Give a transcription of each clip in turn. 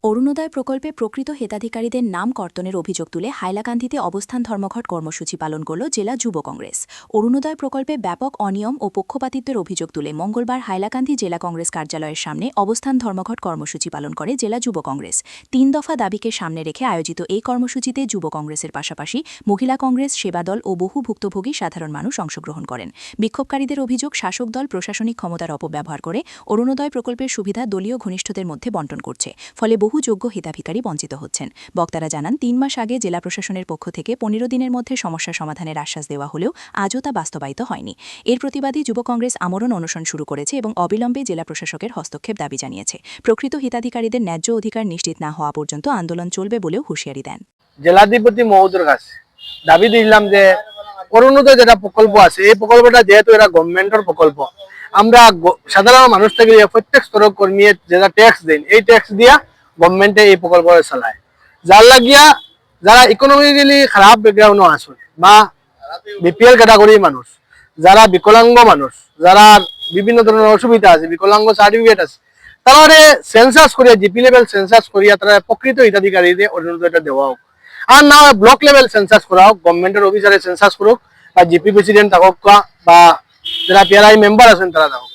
অরুণোদয় প্রকল্পে প্রকৃত হিতাধিকারীদের নাম কর্তনের অভিযোগ তুলে হাইলাকান্দিতে অবস্থান ধর্মঘট কর্মসূচি পালন করল জেলা যুব কংগ্রেস। অরুণোদয় প্রকল্পে ব্যাপক অনিয়ম ও পক্ষপাতিত্বের অভিযোগ তুলে মঙ্গলবার হাইলাকান্দি জেলা কংগ্রেস কার্যালয়ের সামনে অবস্থান ধর্মঘট কর্মসূচি পালন করে জেলা যুব কংগ্রেস। ৩ দফা দাবিকে সামনে রেখে আয়োজিত এই কর্মসূচিতে যুব কংগ্রেসের পাশাপাশি মহিলা কংগ্রেস, সেবাদল ও বহু ভুক্তভোগী সাধারণ মানুষ অংশগ্রহণ করেন। বিক্ষোভকারীদের অভিযোগ, শাসক দল প্রশাসনিক ক্ষমতার অপব্যবহার করে অরুণোদয় প্রকল্পের সুবিধা দলীয় ঘনিষ্ঠদের মধ্যে বণ্টন করছে, ফলে বহু যোগ্য হিতাধিকারী বঞ্চিত হচ্ছেন। বক্তারা জানান, ৩ মাস আগে জেলা প্রশাসনের পক্ষ থেকে ১৫ দিনের মধ্যে সমস্যা সমাধানের আশ্বাস দেওয়া হলেও আজও তা বাস্তবায়িত হয়নি। এর প্রতিবাদী যুব কংগ্রেস আমরণ অনশন শুরু করেছে এবং অবিলম্বে জেলা প্রশাসকের হস্তক্ষেপ দাবি জানিয়েছে। প্রকৃত হিতাধিকারীদের ন্যায্য অধিকার নিশ্চিত না হওয়া পর্যন্ত আন্দোলন চলবে বলেও হুঁশিয়ারি দেন। জেলাধিপতি মহোদয়ের কাছে দাবি দিলাম যে অরুণোদয় যেটা প্রকল্প আছে, এই প্রকল্পটা যেহেতু এটা গভর্নমেন্টের প্রকল্প, আমরা সাধারণ মানুষ থেকে প্রত্যেক স্তরের কর্মী যেটা ট্যাক্স দেন, এই ট্যাক্স দিয়া গভর্নমেন্টে এই প্রকল্প চালায়। যার লাগিয়া যারা ইকোনমিক্যালি খারাপ ব্যাকগ্রাউন্ডও আসুন বা বিপিএল ক্যাটাগরির মানুষ, যারা বিকলাঙ্গ মানুষ, যারা বিভিন্ন ধরনের অসুবিধা আছে, বিকলাঙ্গ সার্টিফিকেট আছে, তারা সেন্সাস করিয়া জিপি লেভেল সেন্সাস করিয়া তারা প্রকৃত হিতাধিকারীদের অরুণোদয়টা দেওয়া হোক। আর না ব্লক লেভেল সেন্সাস করা হোক, গভর্নমেন্টের অফিসারে সেন্সাস করুক বা জিপি প্রেসিডেন্ট থাকুক বা যারা পিআরআই মেম্বার আছেন তারা থাকুক।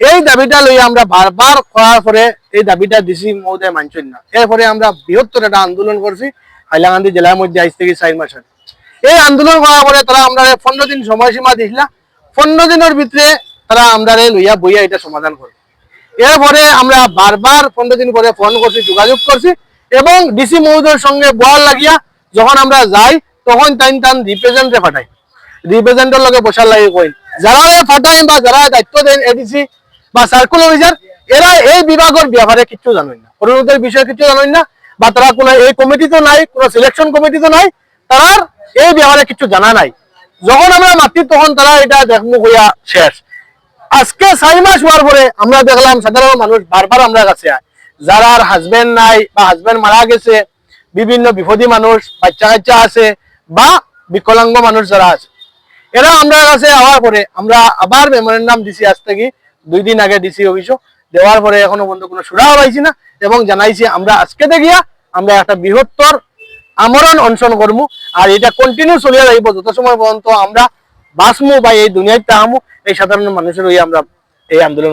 এই দাবিটা লইয়া আমরা বারবার করার পরে এই দাবিটা ডিসি মহোদয় মানছেন না। এরপরে আমরা বৃহত্তর একটা আন্দোলন করছি হাইলাকান্দি জেলার মধ্যে আজ থেকে 4 মাস আগে। এই আন্দোলন করার পরে তারা আমরা 15 দিন সময়সীমা দিছিলা। 15 দিনের ভিতরে তারা আমরা লইয়া বইয়া এটা সমাধান করবে। এরপরে আমরা বারবার 15 দিন পরে ফোন করছি, যোগাযোগ করছি এবং ডিসি মহোদয়ের সঙ্গে বহার লাগিয়া যখন আমরা যাই তখন টান রিপ্রেজেন্টে পাঠাই, রিপ্রেজেন্টের লগে বসার লাগে কই যারা পাঠাই বা যারা দায়িত্ব দেন এডিসি বা সার্কুল অফিসার, এরা এই বিভাগের ব্যাপারে কিছু জানেন না, অরুণোদয়ের বিষয়ে কিছু জানেন না, বা তারা কোনো এই কমিটি তো নাই, কোনো সিলেকশন কমিটি তো নাই, তারা এই ব্যাপারে কিছু জানা নাই। যখন আমরা মাতি তখন তারা এটা দেখমু হইয়া শেষ। আজকে 4 মাস হওয়ার পরে আমরা দেখলাম সাধারণ মানুষ বারবার আমরা কাছে যারা হাজবেন্ড নাই বা হাজবেন্ড মারা গেছে, বিভিন্ন বিপদী মানুষ, বাচ্চা কাচ্চা আছে বা বিকলাঙ্গ মানুষ যারা আছে, এরা আমরা কাছে আওয়ার পরে আমরা আবার মেমোরেন্ডাম দিছি। আজ থেকে 2 দিন আগে দিছি অফিসও দেওয়ার পরে এখনো পর্যন্ত কোনো সুরাহা পাইছি না এবং জানাইছি আমরা আজকে দেখিয়া আমরা একটা বৃহত্তর আমরণ অনশন করবো। আর এটা কন্টিনিউ চলিয়া যাইব যত সময় পর্যন্ত আমরা বাঁচমু বা এই দুনিয়ায় তাহামু। এই সাধারণ মানুষের আমরা এই আন্দোলন